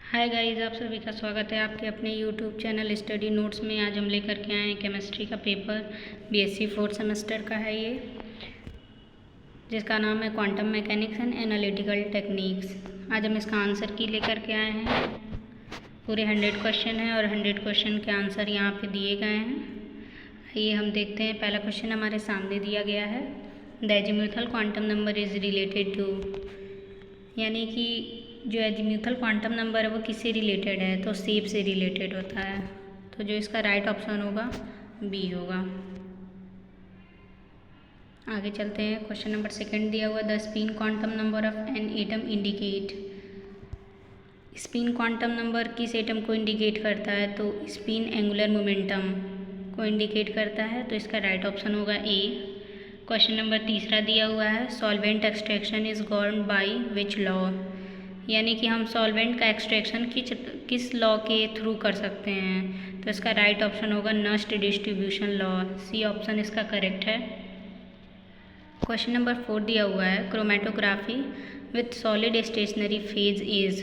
Hi guys, आप सभी का स्वागत है आपके अपने यूट्यूब चैनल स्टडी नोट्स में। आज हम लेकर के आए हैं केमिस्ट्री का पेपर। बीएससी फोर्थ सेमेस्टर का है ये, जिसका नाम है quantum mechanics and analytical techniques. आज हम इसका आंसर की लेकर के आए हैं। पूरे 100 क्वेश्चन हैं और 100 क्वेश्चन के आंसर यहाँ पे दिए गए हैं। आइए हम देखते हैं। पहला क्वेश्चन हमारे सामने दिया गया है, the azimuthal quantum number is related to, यानी कि जो एजीम्यूथल क्वांटम नंबर है वो किससे रिलेटेड है, तो शेप से रिलेटेड होता है। तो जो इसका राइट ऑप्शन होगा बी होगा। आगे चलते हैं। क्वेश्चन नंबर 2 दिया हुआ, the spin quantum number of an atom indicate. Spin quantum number किस एटम को इंडिकेट करता है, तो स्पिन एंगुलर मोमेंटम को इंडिकेट करता है। तो इसका राइट ऑप्शन होगा ए। क्वेश्चन नंबर 3 दिया हुआ है, solvent extraction is governed by which law, यानी कि हम सॉल्वेंट का एक्सट्रैक्शन किस लॉ के थ्रू कर सकते हैं। तो इसका राइट ऑप्शन होगा Nernst distribution law. C option इसका करेक्ट है। क्वेश्चन नंबर 4 दिया हुआ है, chromatography with solid stationary phase is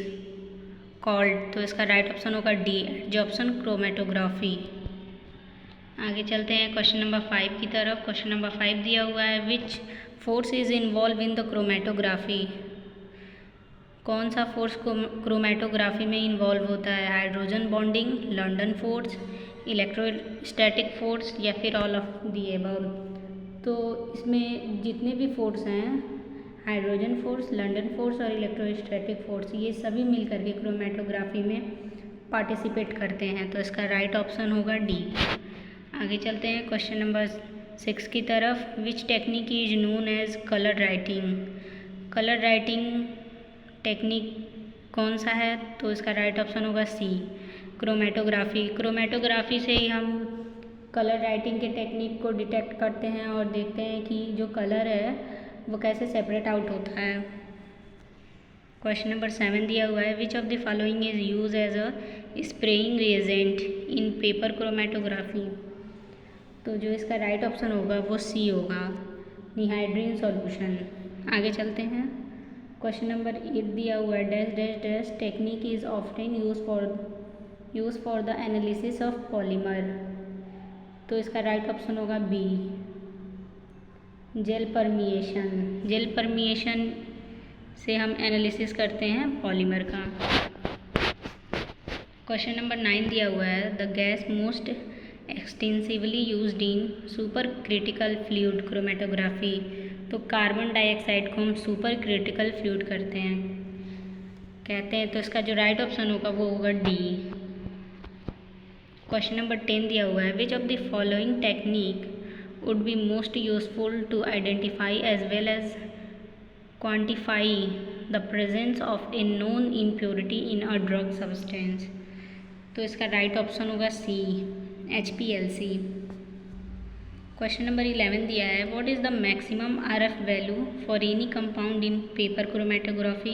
called. तो इसका राइट ऑप्शन होगा डी, एडजॉर्प्शन क्रोमेटोग्राफी। आगे चलते हैं क्वेश्चन नंबर 5 की तरफ। क्वेश्चन नंबर 5 दिया हुआ है, which force is involve in the chromatography. कौन सा फोर्स क्रोमेटोग्राफी में इन्वॉल्व होता है, hydrogen bonding, London force, electrostatic force या फिर ऑल ऑफ दी अबव। तो इसमें जितने भी फोर्स हैं, हाइड्रोजन फोर्स, लंडन फोर्स और इलेक्ट्रोस्टैटिक फोर्स, ये सभी मिल करके क्रोमेटोग्राफी में पार्टिसिपेट करते हैं। तो इसका राइट ऑप्शन होगा डी। आगे चलते हैं क्वेश्चन नंबर 6 की तरफ, which technique is known as colour writing. Colour writing technique कौन सा है, तो इसका राइट ऑप्शन होगा सी, क्रोमेटोग्राफी। क्रोमेटोग्राफी से ही हम कलर राइटिंग के टेक्निक को डिटेक्ट करते हैं और देखते हैं कि जो कलर है वो कैसे सेपरेट आउट होता है। क्वेश्चन नंबर 7 दिया हुआ है, which of the following is use as a spraying reagent in paper chromatography. तो जो इसका राइट ऑप्शन होगा वो सी होगा, निहाइड्रीन सॉल्यूशन। आगे चलते हैं। क्वेश्चन नंबर 8 दिया हुआ है, dash dash dash technique is often use for the analysis of polymer. तो इसका राइट ऑप्शन होगा B, gel permeation. Gel permeation से हम एनालिसिस करते हैं पॉलीमर का। क्वेश्चन नंबर 9 दिया हुआ है, the gas most extensively used in super critical fluid chromatography. तो कार्बन डाइऑक्साइड को हम सुपर क्रिटिकल फ्लूइड कहते हैं। तो इसका जो राइट ऑप्शन होगा वो होगा डी। क्वेश्चन नंबर 10 दिया हुआ है, which of the following technique would be most useful to identify as well as quantify the presence of a known impurity in a drug substance. तो इसका राइट ऑप्शन होगा सी, HPLC। Question number 11 दिया है, what is the maximum RF value for any compound in paper chromatography.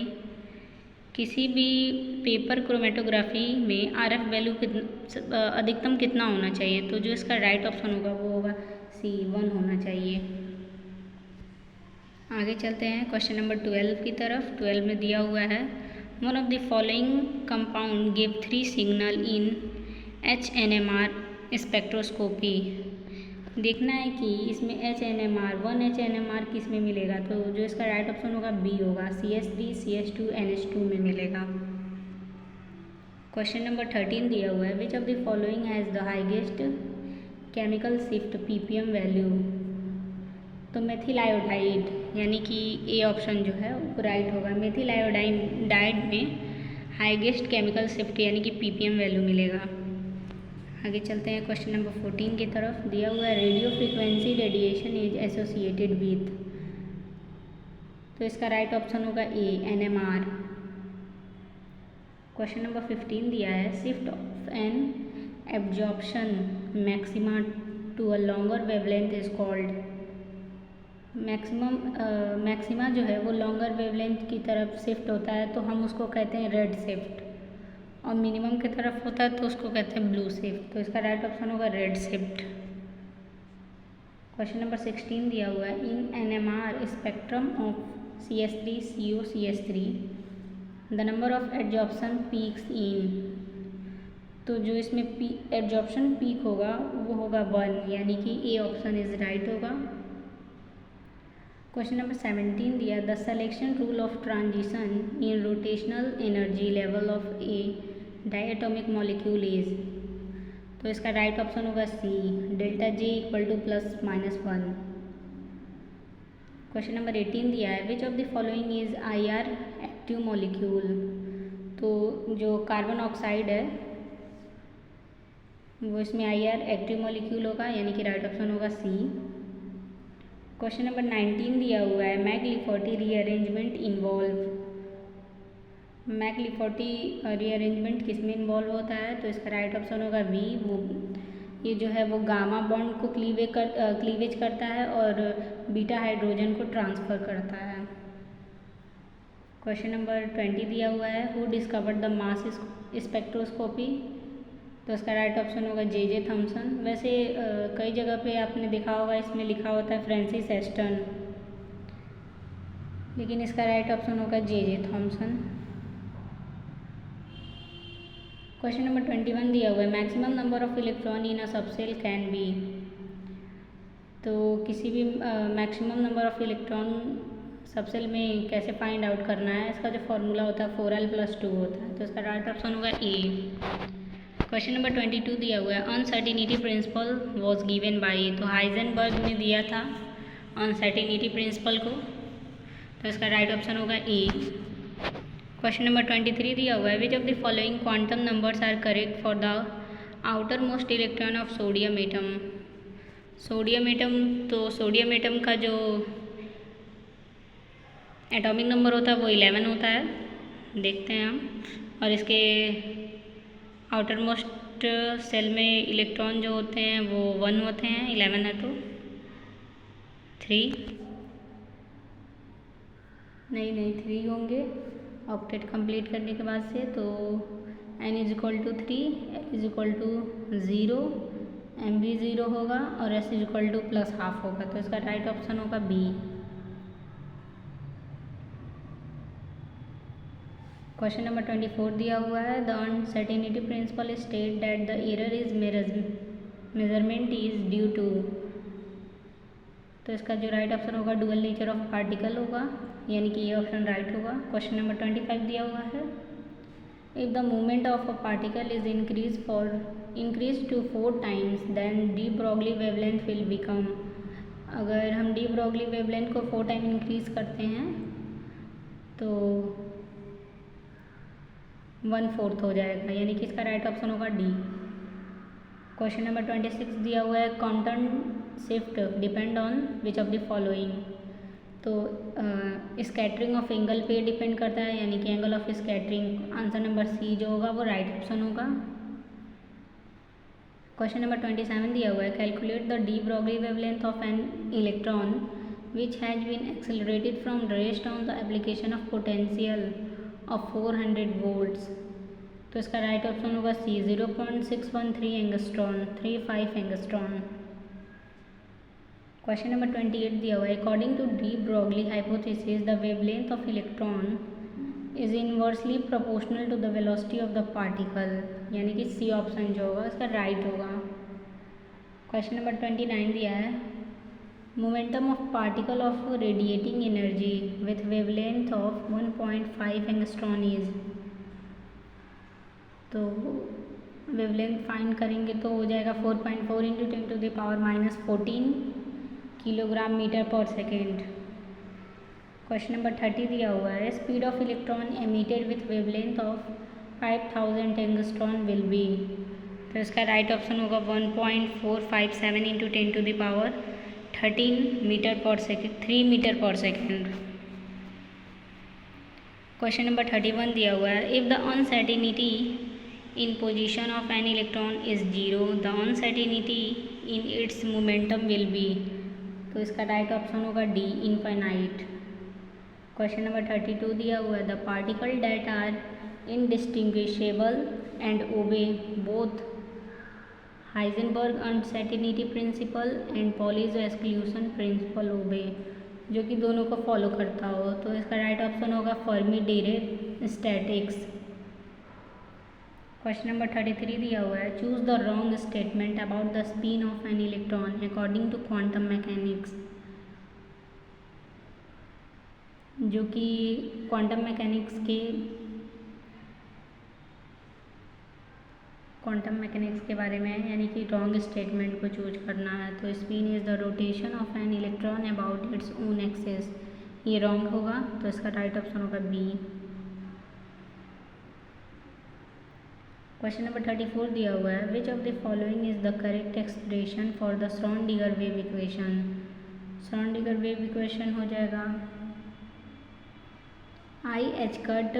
किसी भी paper chromatography में RF value अधिकतम कितना होना चाहिए। तो जो इसका राइट ऑप्शन होगा वो होगा सी, 1 होना चाहिए। आगे चलते हैं क्वेश्चन नंबर 12 की तरफ। 12 में दिया हुआ है, one of the following compound give 3 signal in HNMR spectroscopy. देखना है कि इसमें HNMR 1 HNMR किस में मिलेगा। तो जो इसका राइट ऑप्शन होगा बी होगा, CH3 CH2 NH2 में मिलेगा। क्वेश्चन नंबर 13 दिया हुआ है, which of the following has the highest chemical shift ppm value. तो मेथिल आयोडाइड, यानी कि ए ऑप्शन जो है वो राइट होगा। मेथिल आयोडाइड में हाईएस्ट केमिकल शिफ्ट यानी कि ppm वैल्यू मिलेगा। आगे चलते हैं क्वेश्चन नंबर 14 की तरफ। दिया हुआ है, radio frequency radiation is associated with. तो इसका राइट ऑप्शन होगा ए, NMR। क्वेश्चन नंबर 15 दिया है, shift of an absorption maxima to a longer wavelength is called. Maxima जो है वो लॉन्गर वेवलेंथ की तरफ शिफ्ट होता है तो हम उसको कहते हैं रेड शिफ्ट, और मिनिमम की तरफ होता है तो उसको कहते हैं ब्लू शिफ्ट। तो इसका राइट ऑप्शन होगा रेड शिफ्ट। क्वेश्चन नंबर 16 दिया हुआ है, इन NMR spectrum of CH3 CO CH3 the number of adsorption peaks इन, तो जो इसमें एडजॉर्प्शन पीक होगा वो होगा 1, यानी कि ए ऑप्शन इज राइट होगा। क्वेश्चन नंबर 17 दिया, the selection rule of transition in rotational energy level of a diatomic molecule is, तो इसका राइट ऑप्शन होगा C, delta J equal to +-1। Question number 18 दिया है, which of the following is IR active molecule, तो जो carbon oxide है वो इसमें IR एक्टिव मॉलिक्यूल होगा, यानी कि राइट ऑप्शन होगा सी। क्वेश्चन नंबर 19 दिया हुआ है, मैकलिफोर्टी रीअरेंजमेंट इन्वॉल्व, मैकलिफोर्टी रीअरेंजमेंट किस में इन्वॉल्व होता है, तो इसका राइट ऑप्शन होगा बी, वो ये जो है वो गामा बॉन्ड को क्लीवेज करता है और बीटा हाइड्रोजन को ट्रांसफ़र करता है। क्वेश्चन नंबर 20 दिया हुआ है, who discovered the mass spectroscopy, तो इसका राइट ऑप्शन होगा J.J. थॉमसन। वैसे कई जगह पे आपने देखा होगा इसमें लिखा होता है फ्रांसिस एस्टन, लेकिन इसका राइट ऑप्शन होगा J.J. थॉमसन। क्वेश्चन नंबर 21 दिया हुआ है, maximum number of electron in a subshell can be, तो किसी भी maximum number of electron subshell में कैसे फाइंड आउट करना है, इसका जो फॉर्मूला होता है 4l+2 होता है, तो इसका राइट ऑप्शन होगा ए। क्वेश्चन नंबर 22 दिया हुआ है, uncertainty principle was given by, तो हाइजेनबर्ग ने दिया था अनसर्टिनिटी प्रिंसिपल को, तो इसका राइट ऑप्शन होगा ए। क्वेश्चन नंबर 23 दिया हुआ है, which of the following quantum numbers are correct for the outer most electron of sodium atom, sodium atom, तो सोडियम एटम का जो एटॉमिक नंबर होता है वो 11 होता है, देखते हैं हम, और इसके आउटर मोस्ट सेल में इलेक्ट्रॉन जो होते हैं वो 1 होते हैं, 11 है तो 3 3 होंगे ऑक्टेट कंप्लीट करने के बाद से, तो n = 3, l = 0, m भी 0 होगा और s = +½ होगा, तो इसका राइट ऑप्शन होगा बी। क्वेश्चन नंबर 24 दिया हुआ है, the uncertainty principle state that the error is measurement is due to, तो इसका जो राइट ऑप्शन होगा डुअल नेचर ऑफ पार्टिकल होगा, यानी कि ये ऑप्शन राइट होगा। क्वेश्चन नंबर 25 दिया हुआ है, if the movement of a particle is increase to 4 times then de Broglie wavelength will become, अगर हम डी ब्रॉगली वेवलेंथ को 4 टाइम इंक्रीज करते हैं तो 1/4 हो जाएगा, यानी कि इसका राइट ऑप्शन होगा डी। क्वेश्चन नंबर 26 दिया हुआ है, quantum shift depend on which of the following, तो स्कैटरिंग ऑफ एंगल पे डिपेंड करता है, यानी कि angle of scattering, answer number C जो होगा वो राइट ऑप्शन होगा। क्वेश्चन नंबर 27 दिया हुआ है, calculate the de Broglie wavelength of an electron which has been accelerated from rest on the application of potential of 400 volts, तो इसका right option होगा C, 0.613 angstrom, 35 angstrom. Question number 28 दिया हुआ है, according to de Broglie hypothesis the wavelength of electron is inversely proportional to the velocity of the particle, यानी कि C option जो होगा इसका राइट होगा। क्वेश्चन नंबर 29 दिया है, momentum of particle of radiating energy with wavelength of 1.5 angstrom is, तो wavelength find करेंगे तो हो जाएगा 4.4 × 10⁻⁻14 kilogram metre per second. Question number 30 दिया हुआ है, speed of electron emitted with wavelength of 5000 angstrom will be, तो इसका राइट ऑप्शन होगा 1.457 × 10⁻13 metre per second, 3 metre per second. Question number 31 दिया हुआ है, if the uncertainty in position of an electron is 0 the uncertainty in its momentum will be, तो इसका right option होगा D, infinite. Question number 32 दिया हुआ है, the particle that are indistinguishable and obey both Heisenberg uncertainty principle and Pauli's exclusion principle obey, जो कि दोनों को फॉलो करता हो। तो इसका राइट ऑप्शन होगा Fermi Dirac statics. Question number 33 दिया हुआ है, choose the wrong statement about the spin of an electron according to quantum mechanics. जो कि क्वांटम मैकेनिक्स के बारे में है, यानी कि रॉन्ग स्टेटमेंट को चूज करना है। तो spin is the rotation of an electron about its own axis, ये रॉन्ग होगा। तो इसका राइट ऑप्शन होगा बी। क्वेश्चन नंबर 34 दिया हुआ है, which of the following is the correct expression for the Schrodinger wave equation. Schrodinger wave equation हो जाएगा i h cut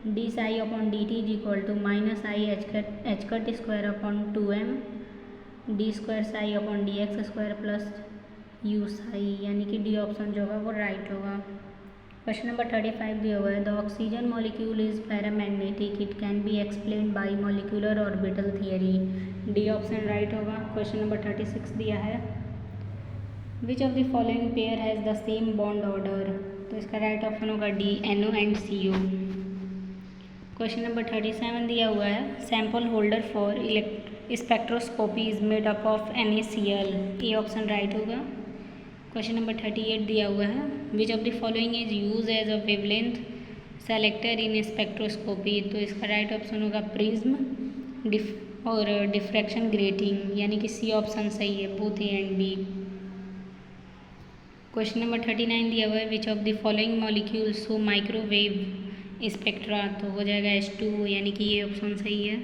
d psi upon d t is equal to minus i h cut square upon 2m d square psi upon D X square plus you Sai, यानी कि D option जो होगा वो right होगा। Question number 35 दिया हुआ है, the oxygen molecule is paramagnetic, it can be explain by molecular orbital theory, D option right होगा। क्वेश्चन नंबर 36 दिया है, which of the following pair has the same bond order. तो इसका right option होगा D, NO and CO। Question number 37 दिया हुआ है, sample holder for spectroscopy is made up of NaCl, A option right होगा। Question number 38 दिया हुआ है, which of the following is use as a wavelength selector in spectroscopy. तो इसका right option होगा प्रिज्म और डिफ्रैक्शन ग्रेटिंग, यानी कि सी ऑप्शन सही है, both A and B. Question number 39 दिया हुआ है, which of the following molecules show microwave spectra. तो हो जाएगा H2O, यानी कि ये ऑप्शन सही है।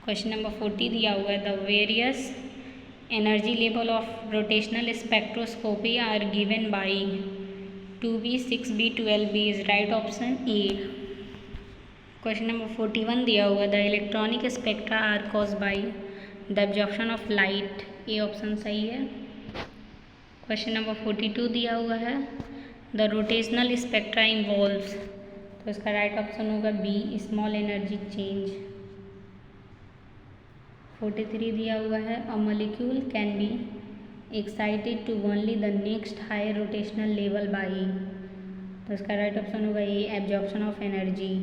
क्वेश्चन नंबर 40 दिया हुआ है, the various energy level of rotational spectroscopy are given by 2B 6B 12B is right option A. Question number 41 दिया हुआ है, the electronic spectra are cause by the absorption of light, A option सही है। Question number 42 दिया हुआ है, the rotational spectra involves. तो इसका राइट ऑप्शन होगा बी, स्मॉल एनर्जी चेंज। 43 दिया हुआ है, a molecule can be excited to only the next higher rotational level by. तो इसका राइट ऑप्शन होगा A, absorption of energy.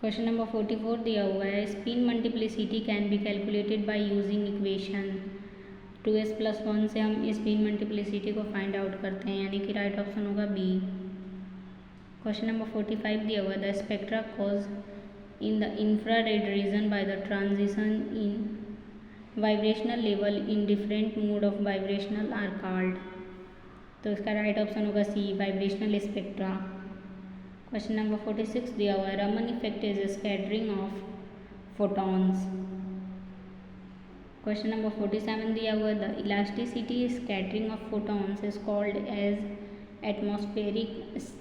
Question number 44 दिया हुआ है, spin multiplicity can be calculated by using equation 2s+1 से हम स्पिन मल्टीप्लिसिटी को find out करते हैं, यानी कि राइट ऑप्शन होगा बी। क्वेश्चन नंबर 45 दिया हुआ है, the spectra cause in the infrared region by the transition in vibrational level in different mode of vibrational are called। तो इसका राइट ऑप्शन होगा C, vibrational spectra. Question number 46 दिया हुआ है, Raman effect is scattering of photons. Question number 47 दिया हुआ है, the elasticity scattering of photons is called as atmospheric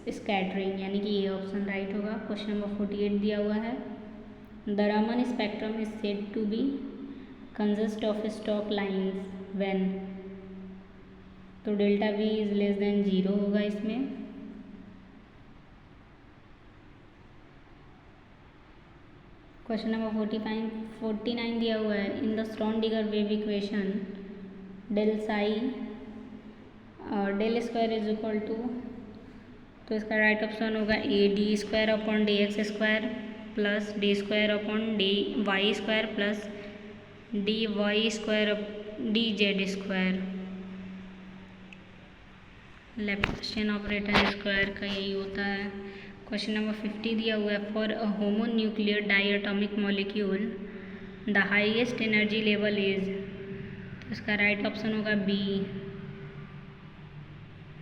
scattering, यानी कि ये ऑप्शन राइट होगा। क्वेश्चन नंबर 48 दिया हुआ है, the Raman spectrum is said to be consist of stock lines when. तो delta V is less than 0 होगा इसमें। क्वेश्चन नंबर 49 दिया हुआ है, in the Schrodinger wave equation del square is equal to. तो इसका राइट ऑप्शन होगा A, D square upon D X square plus D square upon D Y square plus D Y square D Z square. Laplacian operator square का यही होता है। Question number 50 दिया हुआ है, for a homonuclear diatomic molecule the highest energy level is. तो इसका right option होगा B,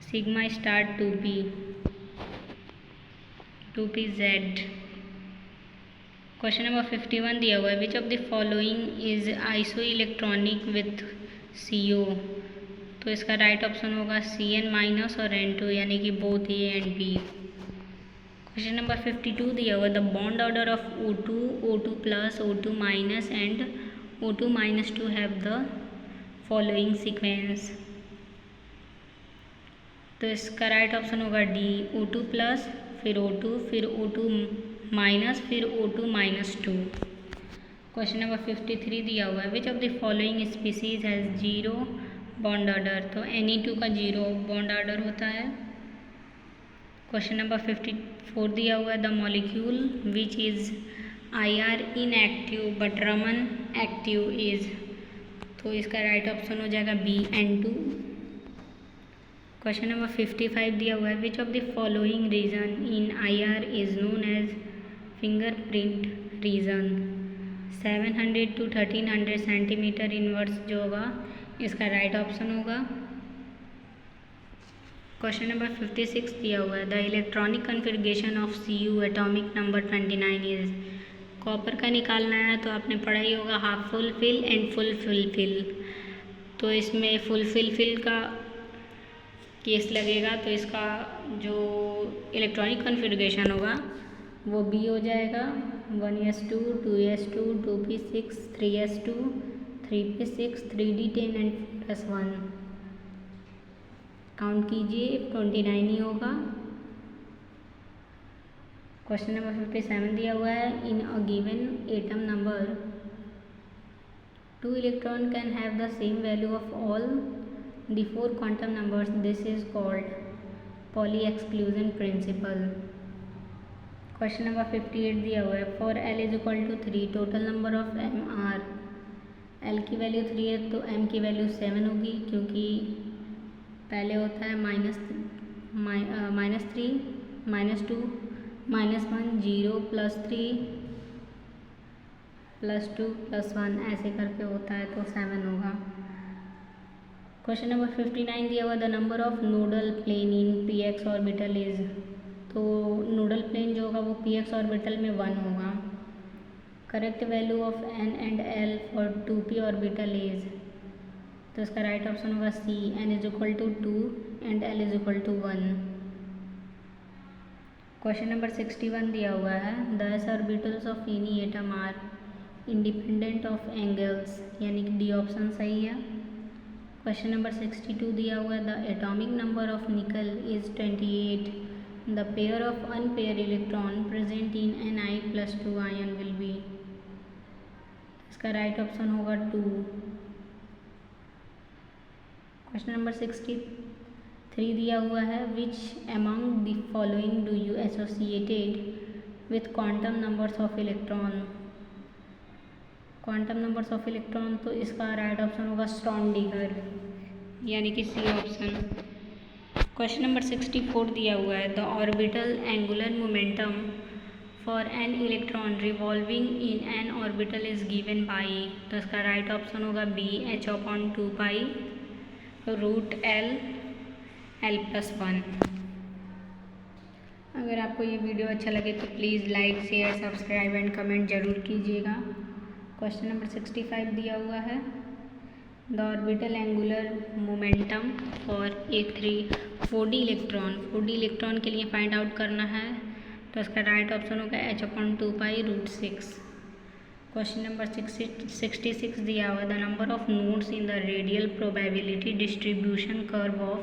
sigma star 2p z। Question number 51 दिया हुआ है, which of the following is isoelectronic with CO। तो इसका राइट ऑप्शन होगा Cn- और N2, यानी कि both A and B. Question number 52 दिया हुआ है, the bond order of O2, O2+, O2- and O2- have the following sequence. तो इसका राइट ऑप्शन होगा डी, O2+, फिर O2, फिर O2-, फिर O2-2। क्वेश्चन नंबर 53 दिया हुआ है, which of the following species has 0 bond order, तो Ne2 का 0 बॉन्ड ऑर्डर होता है। क्वेश्चन नंबर 54 दिया हुआ है, the molecule which is IR inactive but Raman active is, तो इसका राइट ऑप्शन हो जाएगा बी N2। क्वेश्चन नंबर 55 दिया हुआ है, which of the following region in IR is known as fingerprint region. 700 to 1300 centimetre inverse जो होगा इसका राइट ऑप्शन होगा। क्वेश्चन नंबर 56 दिया हुआ है, the electronic configuration of Cu atomic number 29 is. Copper का निकालना है तो आपने पढ़ा ही होगा half full fill and full fill. तो इसमें फुल फिल का केस लगेगा, तो इसका जो इलेक्ट्रॉनिक कन्फिगरेशन होगा वो बी हो जाएगा। 1s2 2s2 2p6 3s2 3p6 3d10 and 4s1। Count कीजिए 29 ही होगा। क्वेश्चन नंबर 57 दिया हुआ है, in a given atom number 2 electron can have the same value of all the 4 quantum numbers, this is called Pauli exclusion principle. Question number 58 दिया हुआ है, for L is equal to 3 total number of M are. L की value 3 है तो M की value 7 होगी, क्योंकि पहले होता है -3 -2 -1 0 +3 +2 +1 ऐसे करके होता है, तो 7 होगा। क्वेश्चन नंबर 59 दिया हुआ, the number of nodal plane in px orbital is, तो नोडल प्लेन जो होगा वो px ऑर्बिटल में 1 होगा। Correct value of n and l for 2p orbital is, तो इसका राइट ऑप्शन होगा C, n is equal to 2 and l is equal to 1। Question number 61 दिया हुआ है, the s orbitals of any atom are independent of angles, यानी कि D option सही है। क्वेश्चन नंबर 62 दिया हुआ है, द एटॉमिक नंबर ऑफ निकल is 28, the pair of unpaired electron present in Ni+2 ion will be, इसका राइट ऑप्शन होगा 2। क्वेश्चन नंबर 63 दिया हुआ है, which among the following do you associated with quantum numbers of electron. Quantum numbers of electron, तो इसका right option होगा Schrodinger, यानी कि सी ऑप्शन। क्वेश्चन नंबर 64 दिया हुआ है, the orbital angular momentum for an electron revolving in an orbital is given by, तो इसका राइट ऑप्शन होगा बी h/2π √L+1। अगर आपको ये वीडियो अच्छा लगे तो please like share subscribe and comment ज़रूर कीजिएगा। क्वेश्चन नंबर 65 दिया हुआ है, the orbital angular momentum for A3 4d electron के लिए फाइंड आउट करना है, तो इसका राइट ऑप्शन होगा h/2π √6। क्वेश्चन नंबर 66 दिया हुआ, the number of nodes in the radial probability distribution curve of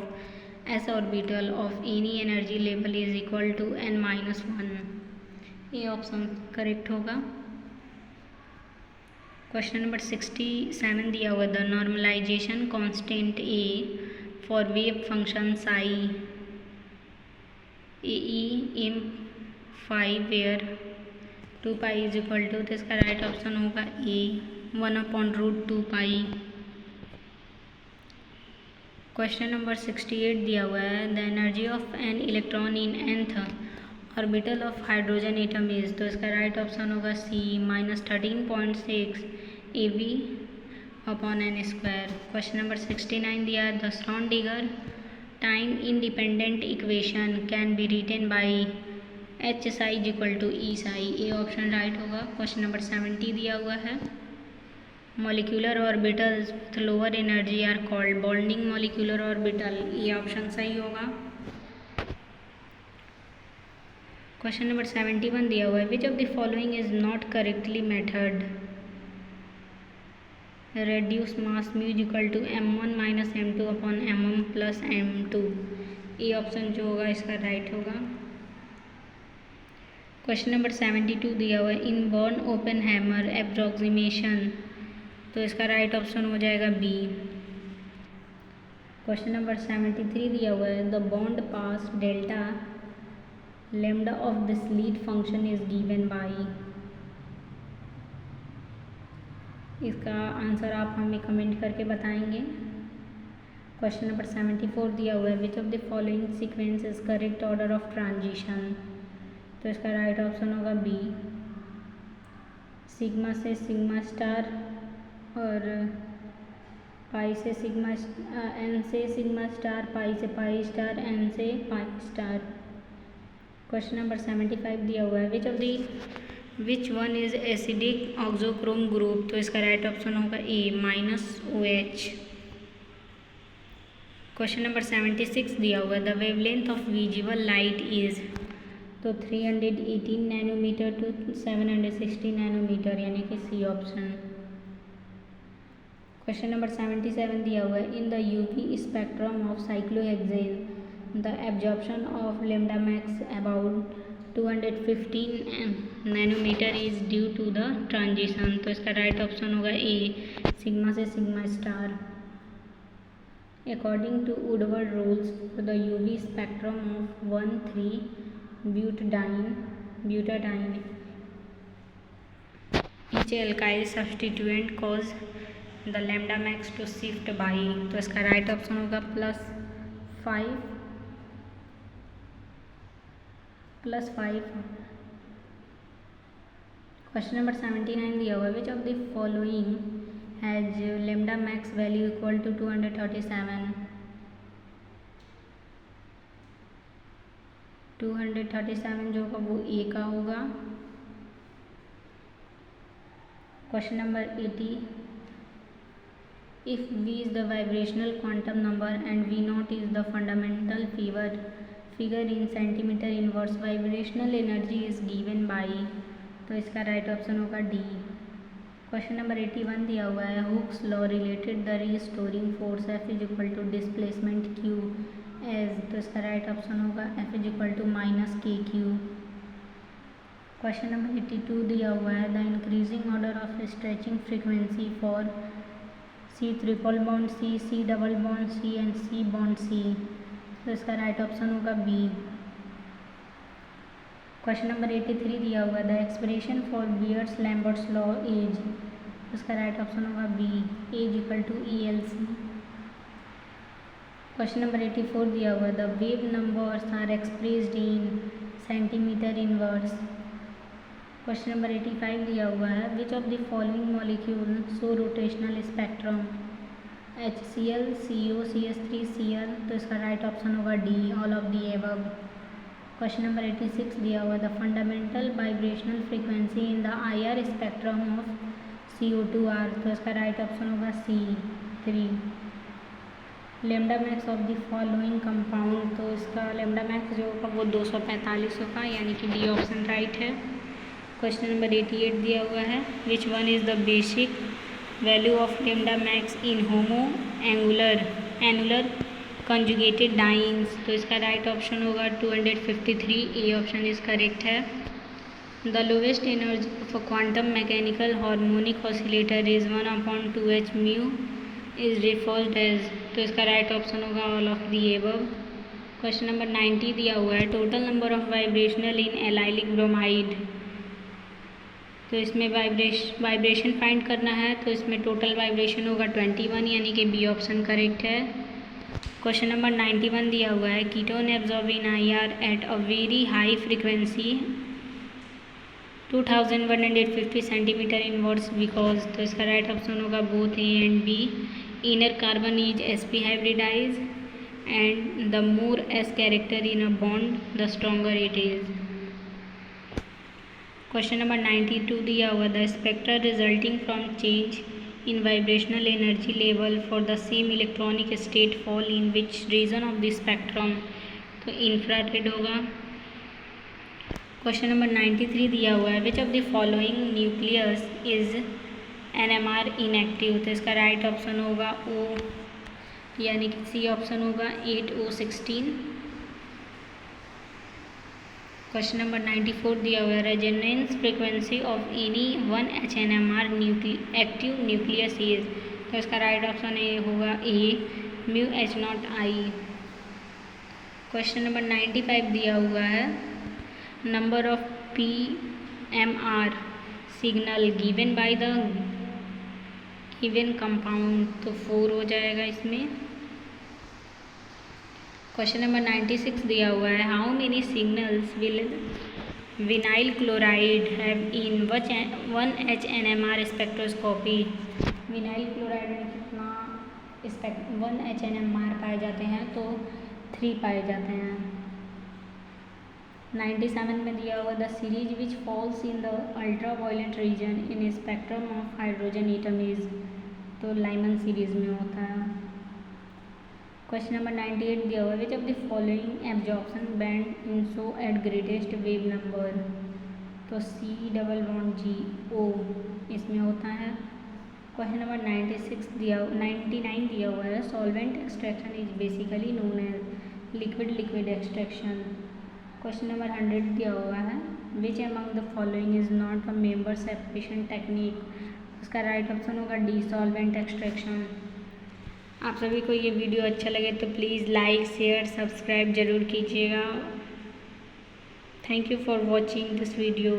s orbital of any energy level is equal to n-1, ये ऑप्शन करेक्ट होगा। क्वेश्चन नंबर 67 दिया हुआ, the normalisation constant A for wave function psi AE m5 where 2π is equal to, तो इसका right option होगा A 1/√2π। Question number 68 दिया हुआ है, the energy of an electron in nth orbital of hydrogen atom is, तो इसका right option होगा C -13.6 eV/n²। Question number 69 दिया है, the Schrodinger time independent equation can be written by H psi is equal to E psi, ये option right होगा। Question number 70 दिया हुआ है, molecular orbitals with lower energy are called bonding molecular orbital, ये option सही होगा। Question number 71 दिया हुआ है, which of the following is not correctly method reduce mass mu is equal to m1 - m2/mm + m2, ये ऑप्शन जो होगा इसका राइट होगा। क्वेश्चन नंबर 72 दिया हुआ है, इन बॉर्न ओपेनहाइमर एप्रोक्सीमेशन, तो इसका राइट ऑप्शन हो जाएगा बी। क्वेश्चन नंबर 73 दिया हुआ है the bond pass delta lambda of this lead function is given by. इसका आंसर आप हमें कमेंट करके बताएंगे। क्वेश्चन नंबर 74 दिया हुआ है which of the following sequence is correct order of transition. तो इसका राइट ऑप्शन होगा बी, सिग्मा से सिग्मा स्टार और पाई से सिग्मा एन से सिग्मा स्टार, पाई से पाई स्टार, एन से पाई स्टार। क्वेश्चन नंबर 75 दिया हुआ है which one is acidic auxochrome group. तो इसका राइट ऑप्शन होगा ए -OH। क्वेश्चन नंबर 76 दिया हुआ है the wavelength of visible light is. तो 318 नैनोमीटर टू 760 नैनोमीटर, यानी कि सी ऑप्शन। क्वेश्चन नंबर 77 दिया हुआ है in the UV spectrum of cyclohexane the absorption of lambda max about 215 nanometre is due to the transition. तो इसका right option होगा A, sigma से sigma star. According to Woodward rules for the UV spectrum of 1,3-ब्यूटाडाइन each alkyl substituent cause the lambda max to shift by। तो इसका right option होगा +5 question number 79 दिया हुआ है which of the following has lambda max value equal to 237। 237 जो होगा वो ए का होगा। Question number 80 if V is the vibrational quantum number and V0 is the fundamental figure in centimeter inverse vibrational energy is given by। तो इसका right option होगा D. Question number 81 दिया हुआ है Hooke's law related the restoring force F is equal to displacement Q as. तो इसका right option होगा F is equal to -KQ। Question number 82 दिया हुआ है the increasing order of stretching frequency for C triple bond C, C double bond C and C bond C। तो इसका right option होगा B. Question number 83 दिया हुआ है the expression for Beer's Lambert's law is. उसका right option होगा B, A equal to ELC। Question number 84 दिया हुआ है the wave numbers are expressed in centimetre inverse. Question number 85 दिया हुआ है which of the following molecule show rotational spectrum HCl, CO, CS3, Cl। तो इसका right option होगा D, all of the above. Question number 86 दिया हुआ है the fundamental vibrational frequency in the IR spectrum of CO2R। तो इसका right option होगा C3। Lambda max of the following compound. तो इसका लेमडा मैक्स जो होगा वो 245 होगा, यानी कि डी ऑप्शन राइट है। क्वेश्चन नंबर 88 दिया हुआ है which one is the basic value of lambda max in homoannular conjugated dienes. तो इसका राइट ऑप्शन होगा 253, ए ऑप्शन इज करेक्ट है। The lowest energy of a quantum mechanical harmonic oscillator is 1/2h mu is referred as. तो इसका right option होगा all of the above. Question number 90 दिया हुआ है total number of vibrational in allylic bromide. तो इसमें vibration find करना है, तो इसमें टोटल वाइब्रेशन होगा 21, यानी कि बी ऑप्शन करेक्ट है। क्वेश्चन नंबर 91 दिया हुआ है ketone absorb in IR at a very high frequency 2150 centimetre inverse because. तो इसका राइट ऑप्शन होगा both A and B. Inner carbon is sp hybridize and the more s character in a bond the stronger it is. Question number 92 दिया हुआ the spectra resulting from change in vibrational energy level for the same electronic state fall in which region of the spectrum. तो infrared होगा। Question number 93 दिया हुआ है which of the following nucleus is NMR inactive. तो इसका right option होगा ओ, यानी कि सी ऑप्शन होगा 8O16। क्वेश्चन नंबर 94 दिया हुआ है resonance frequency of any one HNMR active nucleus is. तो इसका राइट ऑप्शन ए होगा A mu H naught I. Question number 95 दिया हुआ है, number of PMR signal given by the given compound, तो 4 हो जाएगा इसमें। क्वेश्चन नंबर 96 दिया हुआ है, how many signals will vinyl chloride have in 1H NMR spectroscopy. Vinyl chloride में कितना 1H NMR पाए जाते हैं, तो 3 पाए जाते हैं। 97 में दिया हुआ, the series which falls in the ultraviolet region in spectrum of hydrogen atom is, तो लाइमन सीरीज में होता है। क्वेश्चन नंबर 98 दिया हुआ, which of the following absorption band in show at greatest wave number, तो C+G O इसमें होता है। क्वेश्चन नंबर 99 दिया हुआ है, solvent extraction is basically known as liquid extraction. Question number 100 दिया हुआ है, which among the following is not a member separation technique, उसका राइट ऑप्शन होगा डी, सॉल्वेंट एक्सट्रैक्शन। आप सभी को ये वीडियो अच्छा लगे तो प्लीज़ लाइक शेयर सब्सक्राइब ज़रूर कीजिएगा। Thank you for watching this video.